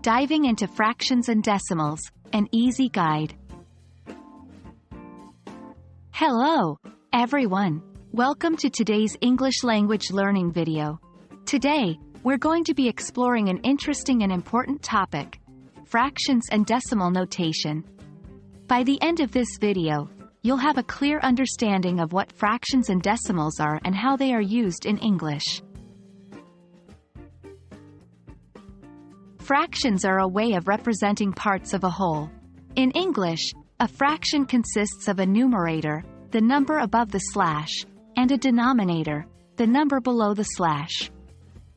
Diving into fractions and decimals, an easy guide. Hello, everyone. Welcome to today's English language learning video. Today, we're going to be exploring an interesting and important topic: fractions and decimal notation. By the end of this video, you'll have a clear understanding of what fractions and decimals are and how they are used in English. Fractions are a way of representing parts of a whole. In English, a fraction consists of a numerator, the number above the slash, and a denominator, the number below the slash.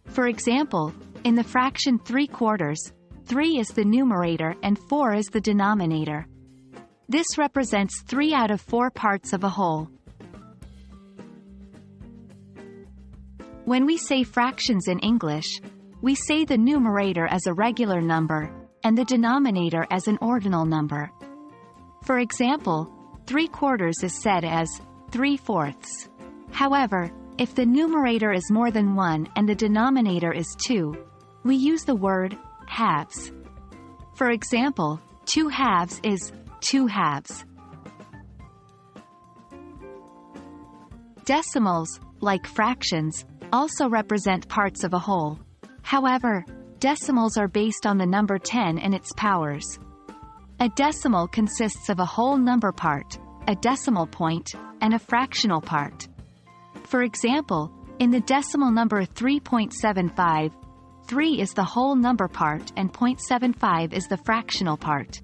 For example, in the fraction 3/4, 3 is the numerator and 4 is the denominator. This represents 3 out of 4 parts of a whole. When we say fractions in English, we say the numerator as a regular number, and the denominator as an ordinal number. For example, 3/4 is said as 3/4. However, if the numerator is more than 1 and the denominator is 2, we use the word halves. For example, 2 halves is 2 halves. Decimals, like fractions, also represent parts of a whole. However, decimals are based on the number 10 and its powers. A decimal consists of a whole number part, a decimal point, and a fractional part. For example, in the decimal number 3.75, 3 is the whole number part and 0.75 is the fractional part.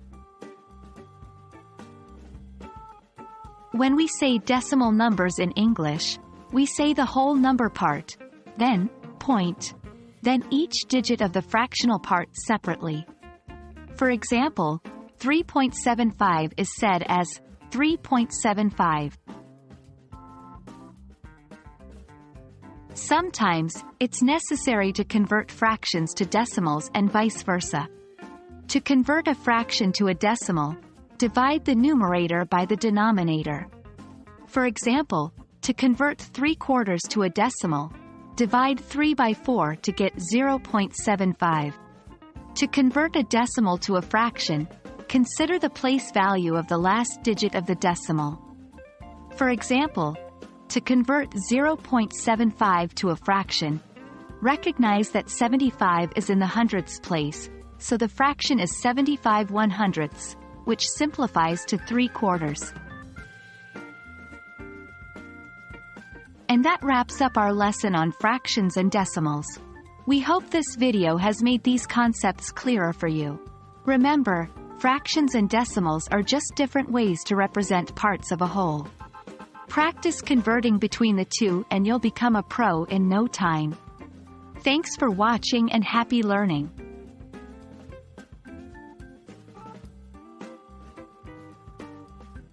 When we say decimal numbers in English, we say the whole number part, then point, then each digit of the fractional part separately. For example, 3.75 is said as 3.75. Sometimes, it's necessary to convert fractions to decimals and vice versa. To convert a fraction to a decimal, divide the numerator by the denominator. For example, to convert 3/4 to a decimal, divide 3 by 4 to get 0.75. To convert a decimal to a fraction, consider the place value of the last digit of the decimal. For example, to convert 0.75 to a fraction, recognize that 75 is in the hundredths place, so the fraction is 75/100ths, which simplifies to 3/4. And that wraps up our lesson on fractions and decimals. We hope this video has made these concepts clearer for you. Remember, fractions and decimals are just different ways to represent parts of a whole. Practice converting between the two and you'll become a pro in no time. Thanks for watching and happy learning.